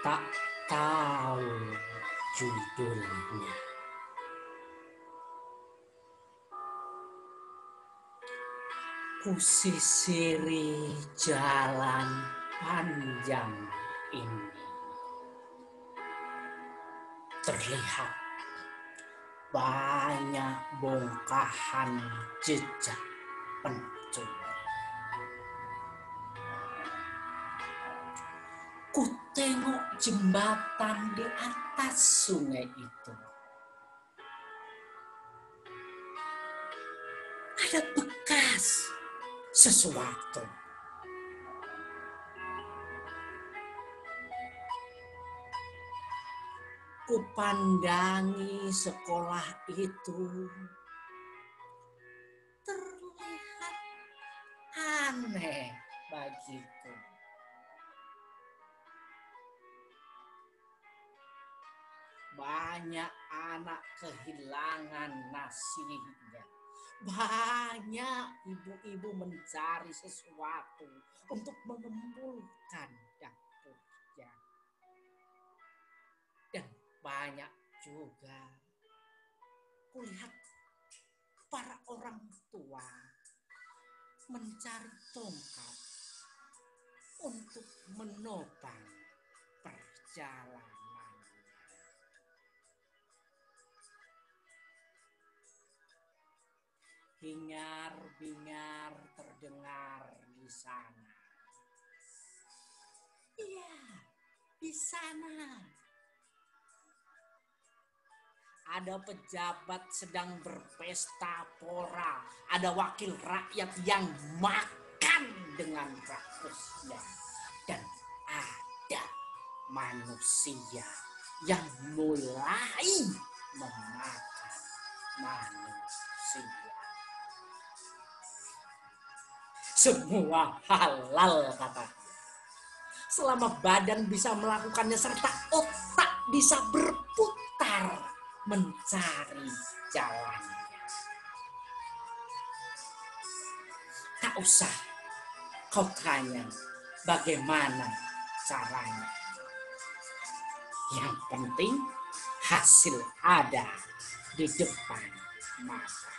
tak tahu judulnya. Kusisiri jalan panjang ini. Terlihat banyak bongkahan jejak pencuri. Ku tengok jembatan di atas sungai itu. Ada bekas sesuatu. Kupandangi sekolah itu, terlihat aneh bagiku. Banyak anak kehilangan nasinya. Banyak ibu-ibu mencari sesuatu untuk mengembulkan dapurnya. Dan banyak juga kulihat para orang tua mencari tongkat untuk menopang perjalanan. Hingar-bingar terdengar di sana. Iya, di sana. Ada pejabat sedang berpesta pora. Ada wakil rakyat yang makan dengan rakusnya. Dan ada manusia yang mulai memakan manusia. Semua halal katanya. Selama badan bisa melakukannya serta otak bisa berputar mencari jalannya. Tak usah kau tanya bagaimana caranya. Yang penting hasil ada di depan mata.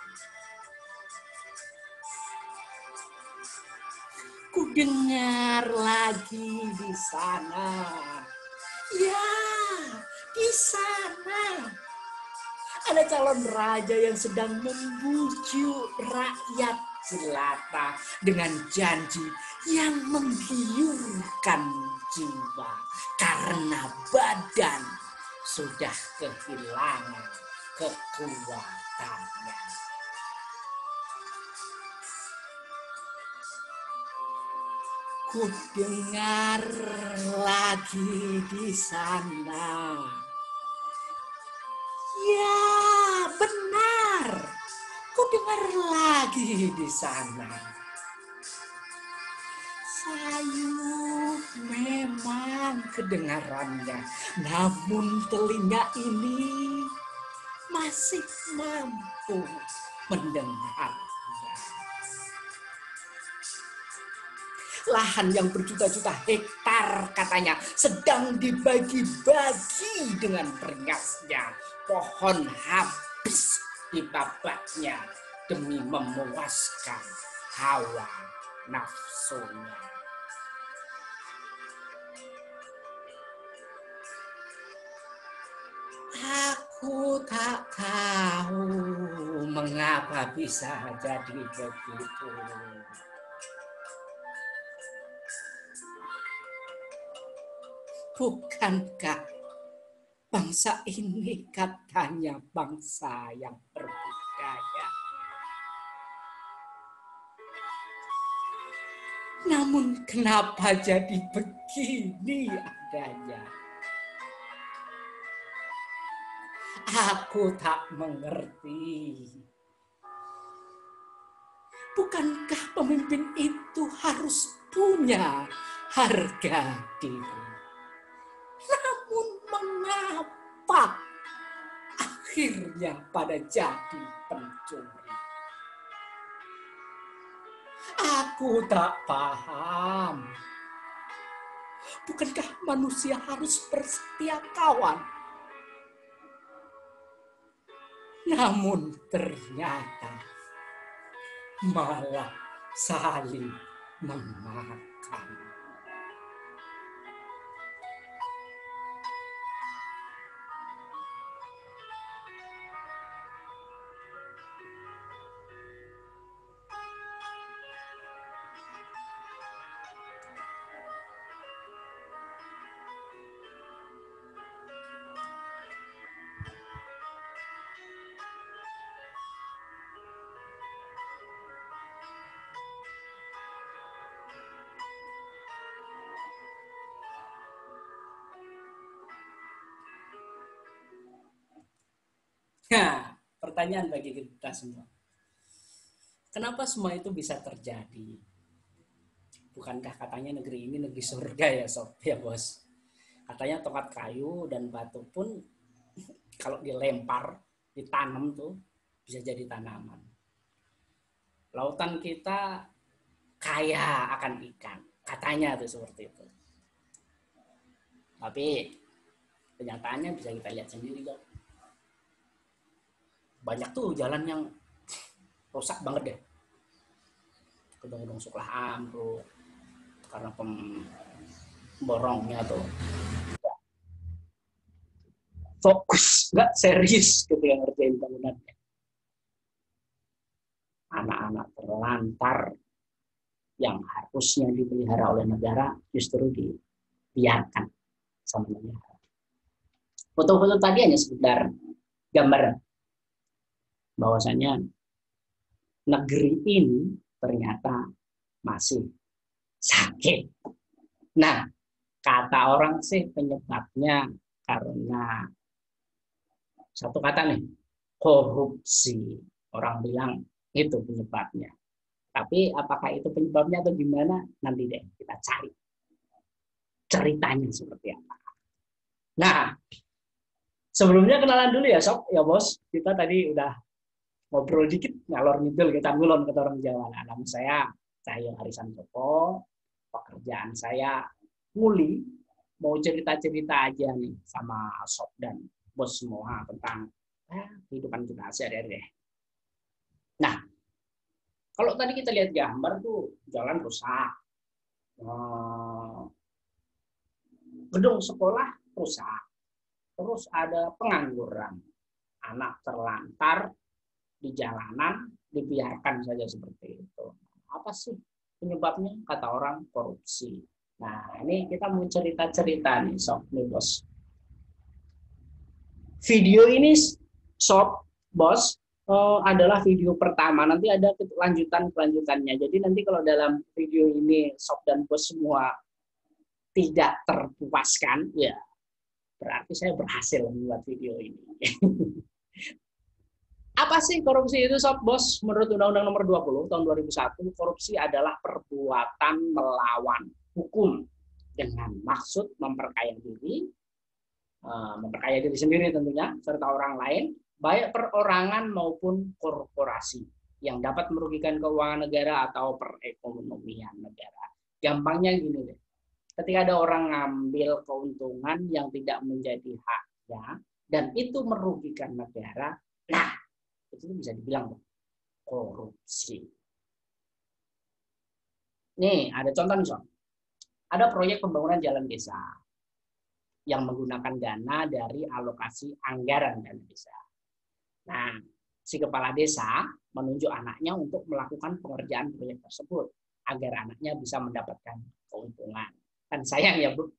Ku dengar lagi di sana. Ya, di sana. Ada calon raja yang sedang membujuk rakyat jelata dengan janji yang menggiurkan jiwa karena badan sudah kehilangan kekuatannya. Ku dengar lagi di sana. Ya, benar. Ku dengar lagi di sana. Sayu memang kedengarannya, namun telinga ini masih mampu mendengar. Lahan yang berjuta-juta hektar katanya sedang dibagi-bagi dengan beringasnya. Pohon habis dibabaknya demi memuaskan hawa nafsunya. Aku tak tahu mengapa bisa jadi begitu. Bukankah bangsa ini katanya bangsa yang berbudaya? Namun kenapa jadi begini adanya? Aku tak mengerti. Bukankah pemimpin itu harus punya harga diri? Namun mengapa akhirnya pada jadi pencuri? Aku tak paham. Bukankah manusia harus bersetia kawan? Namun ternyata malah saling memakan. Nah, pertanyaan bagi kita semua. Kenapa semua itu bisa terjadi? Bukankah katanya negeri ini negeri surga ya sob, ya bos? Katanya tongkat kayu dan batu pun kalau dilempar, ditanam tuh bisa jadi tanaman. Lautan kita kaya akan ikan, katanya tuh seperti itu. Tapi kenyataannya bisa kita lihat sendiri kok. Banyak tuh jalan yang rusak banget deh. Gedung-gedung sekolah ambruk karena pemborongnya tuh fokus, nggak serius gitu yang ngerjain bangunannya. Anak-anak terlantar yang harusnya dipelihara oleh negara justru dibiarkan sama negara. Foto-foto tadi hanya sekedar gambaran bahwasanya negeri ini ternyata masih sakit. Nah, kata orang sih penyebabnya karena satu kata nih, korupsi. Orang bilang itu penyebabnya. Tapi apakah itu penyebabnya atau gimana? Nanti deh kita cari ceritanya seperti apa. Nah, sebelumnya kenalan dulu ya sob, ya bos. Kita tadi udah ngobrol dikit, ngalor ngidul, kita ngulon kata orang Jawa. Nah, nama saya Cahyo Arisan Joko. Pekerjaan saya nguli, mau cerita-cerita aja nih sama sob dan bos semua tentang kehidupan kita sehari-hari deh. Nah, kalau tadi kita lihat gambar tuh jalan rusak, gedung sekolah rusak, terus ada pengangguran, anak terlantar di jalanan dibiarkan saja seperti itu. Apa sih penyebabnya? Kata orang korupsi. Nah, ini kita mau cerita-cerita nih sob, nih bos. Video ini sob, bos, adalah video pertama. Nanti ada kelanjutannya. Jadi nanti kalau dalam video ini sob dan bos semua tidak terpuaskan, ya berarti saya berhasil membuat video ini. Apa sih korupsi itu sob, bos? Menurut Undang-Undang Nomor 20 tahun 2001, korupsi adalah perbuatan melawan hukum dengan maksud memperkaya diri sendiri tentunya, serta orang lain, baik perorangan maupun korporasi, yang dapat merugikan keuangan negara atau perekonomian negara. Gampangnya gini deh, ketika ada orang ngambil keuntungan yang tidak menjadi haknya, dan itu merugikan negara, nah, itu bisa dibilang korupsi. Nih, ada contoh nih, sob. Ada proyek pembangunan jalan desa yang menggunakan dana dari alokasi anggaran dana desa. Nah, si kepala desa menunjuk anaknya untuk melakukan pengerjaan proyek tersebut agar anaknya bisa mendapatkan keuntungan. Kan sayang ya, Bu,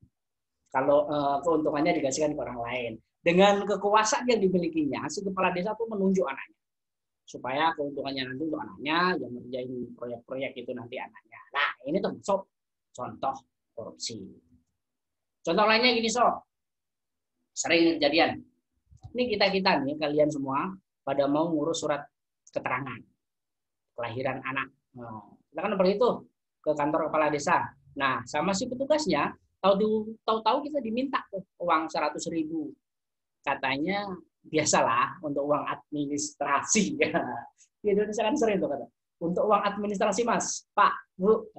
kalau keuntungannya dikasihkan ke orang lain. Dengan kekuasaan yang dimilikinya, si kepala desa tuh menunjuk anaknya supaya keuntungannya nanti untuk anaknya, yang mengerjain proyek-proyek itu nanti anaknya. Nah, ini termasuk contoh korupsi. Contoh lainnya gini sob, sering kejadian. Ini kita nih, kalian semua pada mau ngurus surat keterangan kelahiran anak. Kita kan pergi tuh ke kantor kepala desa. Nah, sama si petugasnya, tahu-tahu kita diminta tuh uang 100.000. Katanya biasalah untuk uang administrasi. Di Indonesia kan sering tuh kata. untuk uang administrasi Mas, Pak, Bu.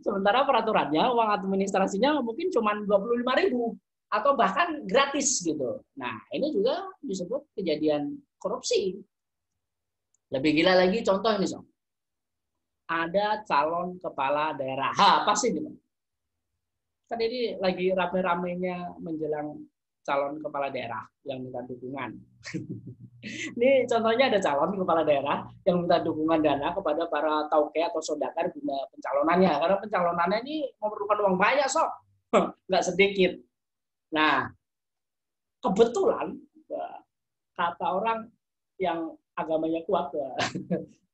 Sementara peraturannya uang administrasinya mungkin cuma 25.000 atau bahkan gratis gitu. Nah, ini juga disebut kejadian korupsi. Lebih gila lagi contoh ini, Sob. Ada calon kepala daerah. Apa sih ini? Kan ini lagi rame-ramenya menjelang calon kepala daerah yang minta dukungan. Ini contohnya ada calon kepala daerah yang minta dukungan dana kepada para tauke atau saudagar guna pencalonannya. Karena pencalonannya ini memerlukan uang banyak, Sob. Nggak sedikit. Nah, kebetulan kata orang yang agamanya kuat,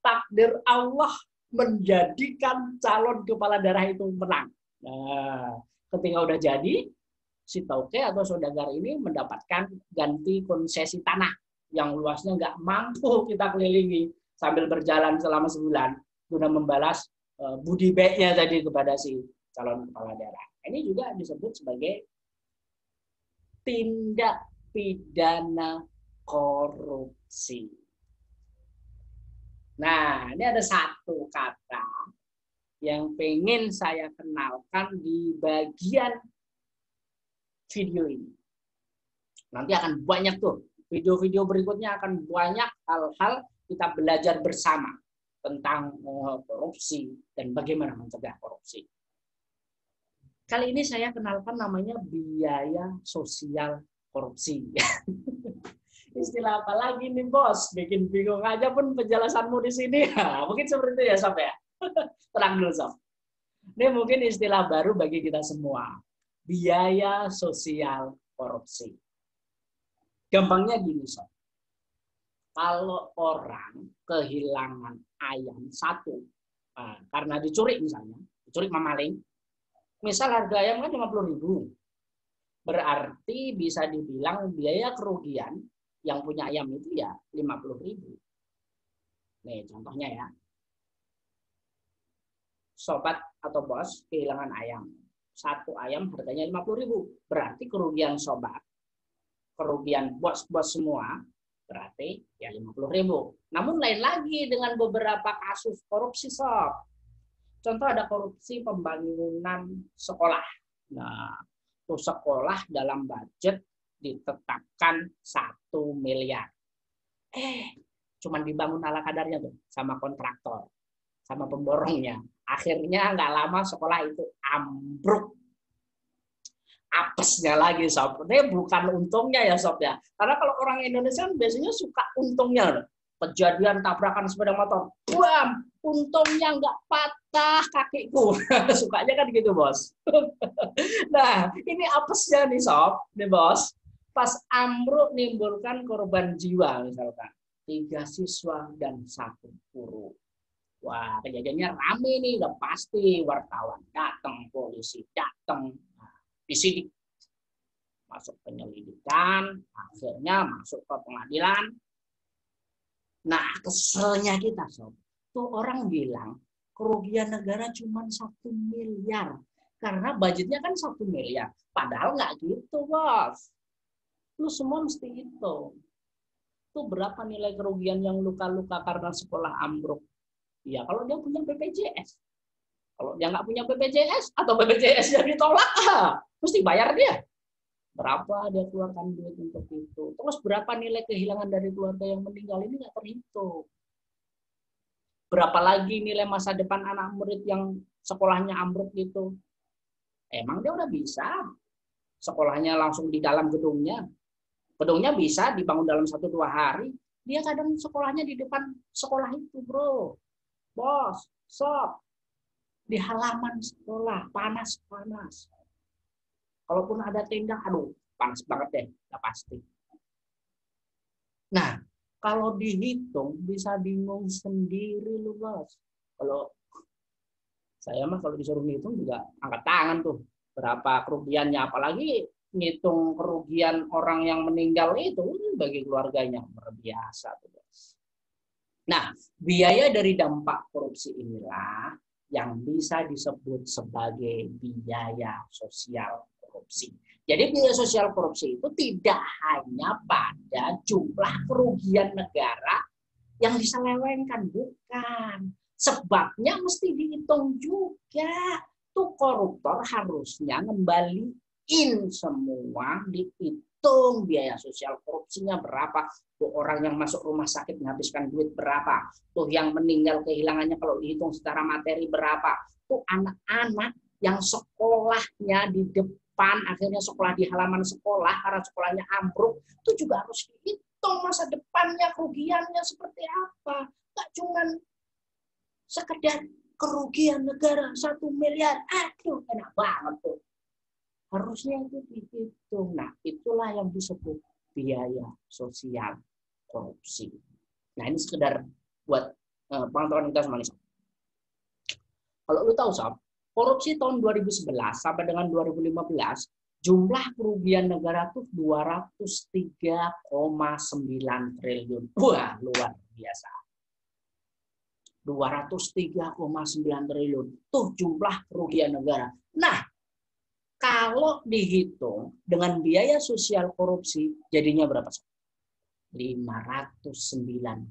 takdir Allah menjadikan calon kepala daerah itu menang. Nah, ketika udah jadi, si tauke atau saudagar ini mendapatkan ganti konsesi tanah yang luasnya nggak mampu kita kelilingi sambil berjalan selama sebulan guna membalas budi baiknya tadi kepada si calon kepala daerah. Ini juga disebut sebagai tindak pidana korupsi. Nah, ini ada satu kata yang pengen saya kenalkan di bagian video ini. Nanti akan banyak tuh, video-video berikutnya akan banyak hal-hal kita belajar bersama tentang korupsi dan bagaimana mencegah korupsi. Kali ini saya kenalkan namanya biaya sosial korupsi. Istilah apa lagi nih bos? Bikin bingung aja pun penjelasanmu di sini. Mungkin seperti itu ya Sob ya. Tenang dulu Sob. Ini mungkin istilah baru bagi kita semua. Biaya sosial korupsi. Gampangnya gini Sob. Kalau orang kehilangan ayam satu karena dicuri misalnya, dicuri mamaling, misal harga ayam kan 50.000. Berarti bisa dibilang biaya kerugian yang punya ayam itu ya 50.000. Nih contohnya ya. Sobat atau bos kehilangan ayam. Satu ayam harganya 50.000. Berarti kerugian sobat, kerugian bos-bos semua berarti ya 50.000. Namun lain lagi dengan beberapa kasus korupsi Sob. Contoh ada korupsi pembangunan sekolah. Nah, itu sekolah dalam budget ditetapkan 1 miliar. Cuman dibangun ala kadarnya tuh sama kontraktor, sama pemborongnya. Akhirnya nggak lama sekolah itu ambruk. Apesnya lagi Sob. Ini bukan untungnya ya Sob ya. Karena kalau orang Indonesia biasanya suka untungnya. Kejadian tabrakan sepeda motor. Bam! Untungnya nggak patah kakiku. Sukanya kan gitu bos. Nah ini apesnya nih Sob. Nih bos. Pas ambruk menimbulkan korban jiwa misalkan. 3 siswa dan 1 guru. Wah kejadiannya rame nih. Udah pasti wartawan datang, polisi datang. Disidik, masuk penyelidikan, akhirnya masuk ke pengadilan. Nah, keselnya kita, Sob. Tuh orang bilang kerugian negara cuma 1 miliar. Karena budgetnya kan 1 miliar. Padahal nggak gitu, bos. Lu semua mesti itu. Tuh berapa nilai kerugian yang luka-luka karena sekolah ambruk? Ya, kalau dia punya BPJS. Kalau dia nggak punya BPJS atau BPJS-nya ditolak, mesti bayar dia. Berapa dia keluarkan duit untuk itu. Terus berapa nilai kehilangan dari keluarga yang meninggal ini nggak terhitung. Berapa lagi nilai masa depan anak murid yang sekolahnya ambruk gitu. Emang dia udah bisa sekolahnya langsung di dalam gedungnya. Gedungnya bisa dibangun dalam 1-2 hari. Dia kadang sekolahnya di depan sekolah itu, bro. Bos, Sob. Di halaman sekolah, panas-panas. Kalaupun ada tenda, aduh, panas banget deh, udah pasti. Nah, kalau dihitung, bisa bingung sendiri lu, bos. Kalau saya mah kalau disuruh ngitung juga angkat tangan tuh. Berapa kerugiannya, apalagi ngitung kerugian orang yang meninggal itu bagi keluarganya. Luar biasa tuh, bos. Nah, biaya dari dampak korupsi inilah yang bisa disebut sebagai biaya sosial korupsi. Jadi biaya sosial korupsi itu tidak hanya pada jumlah kerugian negara yang diselewengkan, bukan. Sebabnya mesti dihitung juga. Tuh koruptor harusnya ngembaliin semua, dihitung biaya sosial korupsinya berapa. Tuh orang yang masuk rumah sakit menghabiskan duit berapa. Tuh yang meninggal kehilangannya kalau dihitung secara materi berapa. Tuh anak-anak yang sekolahnya di depan, akhirnya sekolah di halaman sekolah karena sekolahnya ambruk, itu juga harus dihitung masa depannya, kerugiannya seperti apa. Nggak cuma sekedar kerugian negara 1 miliar, aduh enak banget tuh. Harusnya itu dihitung. Nah, itulah yang disebut biaya sosial korupsi. Nah, ini sekedar buat pengetahuan kita semua nih. Kalau lu tahu, Sob, korupsi tahun 2011 sampai dengan 2015, jumlah kerugian negara tuh 203,9 triliun. Wah, luar biasa. 203,9 triliun. Tuh jumlah kerugian negara. Nah, kalau dihitung dengan biaya sosial korupsi, jadinya berapa? 509,75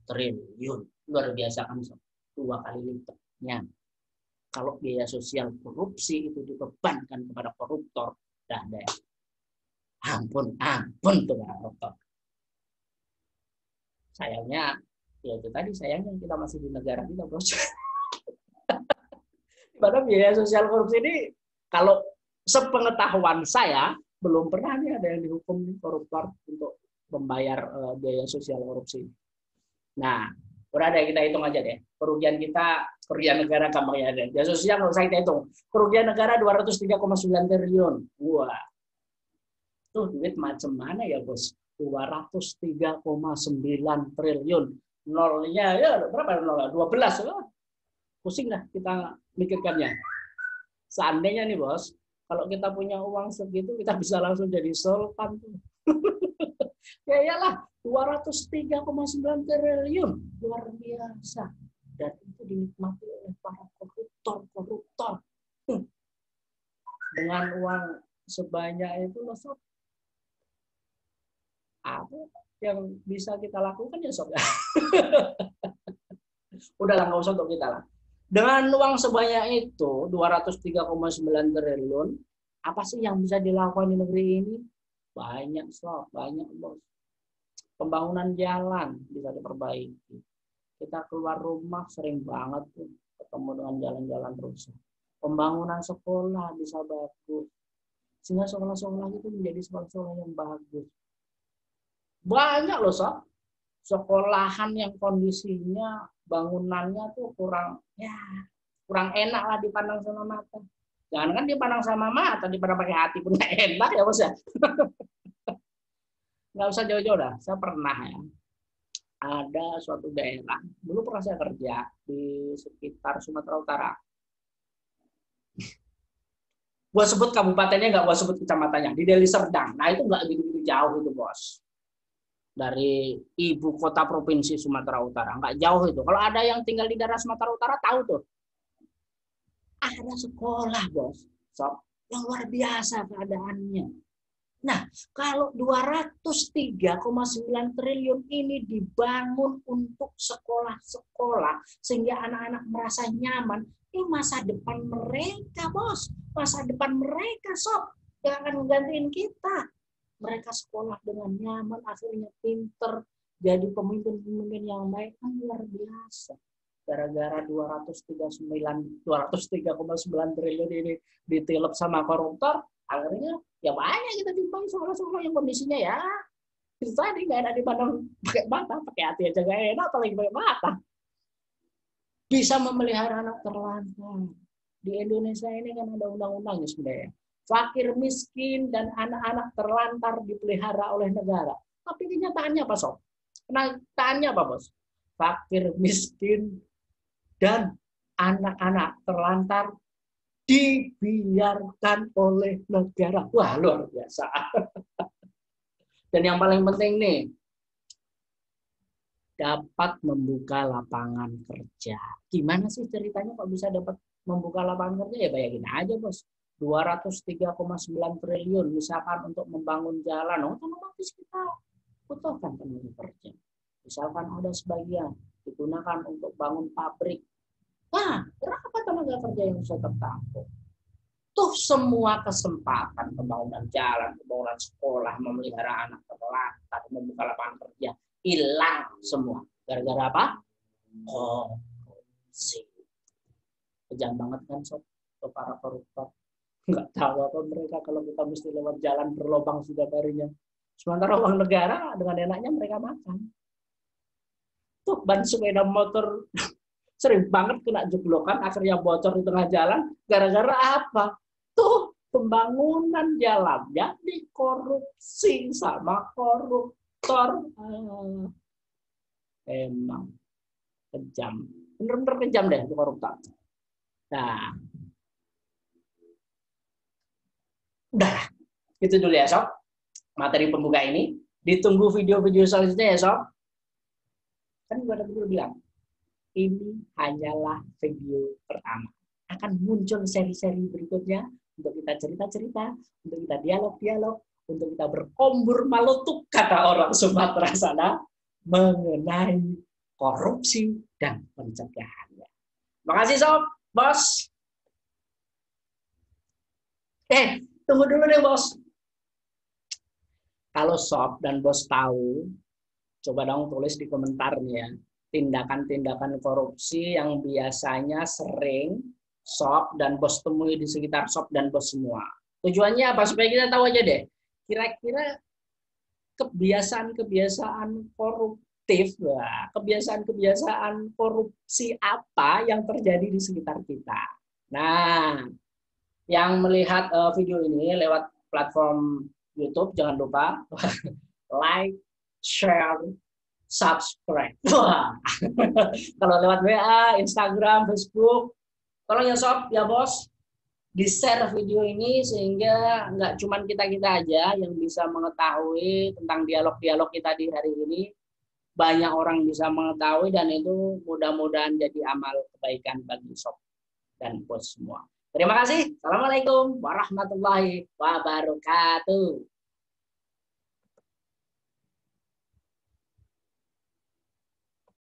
triliun. Luar biasa kan? 2 kali lipatnya. Kalau biaya sosial korupsi itu dibebankan kepada koruptor, dah deh. Ampun tuh koruptor. Sayangnya, ya itu tadi sayangnya kita masih di negara kita, bos. Pada biaya sosial korupsi ini, kalau sepengetahuan saya, belum pernah nih ada yang dihukum koruptor untuk membayar biaya sosial korupsi. Nah, udah deh kita hitung aja deh. Kerugian negara gampangnya ada. Biaya sosial nggak usah kita hitung. Kerugian negara 203,9 triliun. Wah, tuh duit macam mana ya, bos? 203,9 triliun. Nolnya ya berapa nol? 12. Pusing lah kita mikirkannya. Seandainya nih, bos, kalau kita punya uang segitu, kita bisa langsung jadi sultan tuh. Ya iyalah, 203,9 triliun. Luar biasa. Dan itu dinikmati oleh para koruptor. Dengan uang sebanyak itu, loh, Sob. Apa yang bisa kita lakukan ya, Sob? Udahlah, nggak usah untuk kita lah. Dengan uang sebanyak itu, 203,9 triliun, apa sih yang bisa dilakukan di negeri ini? Banyak, Sob. Banyak, bos. Pembangunan jalan bisa diperbaiki. Kita keluar rumah sering banget tuh ketemu dengan jalan-jalan rusak. Pembangunan sekolah bisa bagus. Sehingga sekolah-sekolah itu menjadi sekolah-sekolah yang bagus. Banyak loh, Sob. Sekolahan yang kondisinya bangunannya tuh kurang enak lah dipandang sama mata. Jangan kan dipandang sama mata, dipandang pakai hati pun nggak enak ya, bos ya. Nggak usah jauh-jauh dah. Saya pernah ya, ada suatu daerah, dulu pernah saya kerja di sekitar Sumatera Utara. Gua sebut kabupatennya, nggak gua sebut kecamatannya, di Deli Serdang. Nah itu nggak gitu-gitu jauh itu, bos. Dari ibu kota provinsi Sumatera Utara, nggak jauh itu. Kalau ada yang tinggal di daerah Sumatera Utara tahu tuh, ada sekolah, bos, so, yang luar biasa keadaannya. Nah, kalau 203,9 triliun ini dibangun untuk sekolah-sekolah sehingga anak-anak merasa nyaman, ini masa depan mereka, bos. Masa depan mereka, Sob. Yang akan menggantiin kita. Mereka sekolah dengan nyaman, akhirnya pinter, jadi pemimpin-pemimpin yang baik, kan luar biasa. Gara-gara 203,9 triliun ini ditilep sama koruptor, akhirnya ya banyak kita jumpai sekolah-sekolah yang kondisinya ya itu tadi nggak enak dipandang pakai mata, pakai hati aja nggak enak, apalagi pakai mata. Bisa memelihara anak terlantar. Di Indonesia ini kan ada undang-undangnya sebenarnya. Fakir miskin dan anak-anak terlantar dipelihara oleh negara. Tapi kenyataannya apa, Sob? Kenyataannya apa, bos? Fakir miskin dan anak-anak terlantar dibiarkan oleh negara. Wah, luar biasa. Dan yang paling penting nih, dapat membuka lapangan kerja. Gimana sih ceritanya kok bisa dapat membuka lapangan kerja? Ya bayangin aja, bos. 203,9 triliun misalkan untuk membangun jalan, otomatis kita butuhkan tenaga kerja. Misalkan ada sebagian digunakan untuk bangun pabrik. Nah, berapa tenaga kerja yang bisa tertampung? Tuh semua kesempatan pembangunan jalan, pembangunan sekolah, memelihara anak terlantar, membuka lapangan kerja, hilang semua. Gara-gara apa? Korupsi. Kejam banget kan sob, para koruptor. Nggak tahu apa mereka kalau kita mesti lewat jalan berlobang sudah barinya. Sementara uang negara dengan enaknya mereka makan. Tuh ban sepeda motor sering banget kena jeblokan, akhirnya bocor di tengah jalan. Gara-gara apa? Tuh pembangunan jalannya dikorupsi sama koruptor. Emang kejam. Bener-bener kejam deh itu koruptor. Nah, udah. Itu dulu ya sob. Materi pembuka ini. Ditunggu video-video selanjutnya ya sob. Kan gue tadi bilang, ini hanyalah video pertama. Akan muncul seri-seri berikutnya untuk kita cerita-cerita, untuk kita dialog-dialog, untuk kita berkombur malutuk, kata orang Sumatera sana, mengenai korupsi dan pencegahannya. Makasih sob, bos. Tunggu dulu deh bos. Kalau sob dan bos tahu, coba dong tulis di komentarnya tindakan-tindakan korupsi yang biasanya sering sob dan bos temui di sekitar sob dan bos semua. Tujuannya apa? Supaya kita tahu aja deh, kira-kira kebiasaan-kebiasaan koruptif, kebiasaan-kebiasaan korupsi apa yang terjadi di sekitar kita. Nah, yang melihat video ini lewat platform YouTube, jangan lupa like, share, subscribe. Kalau lewat WA, Instagram, Facebook, tolong ya sob, ya bos, di-share video ini sehingga nggak cuma kita-kita aja yang bisa mengetahui tentang dialog-dialog kita di hari ini. Banyak orang bisa mengetahui dan itu mudah-mudahan jadi amal kebaikan bagi sob dan bos semua. Terima kasih. Assalamualaikum warahmatullahi wabarakatuh.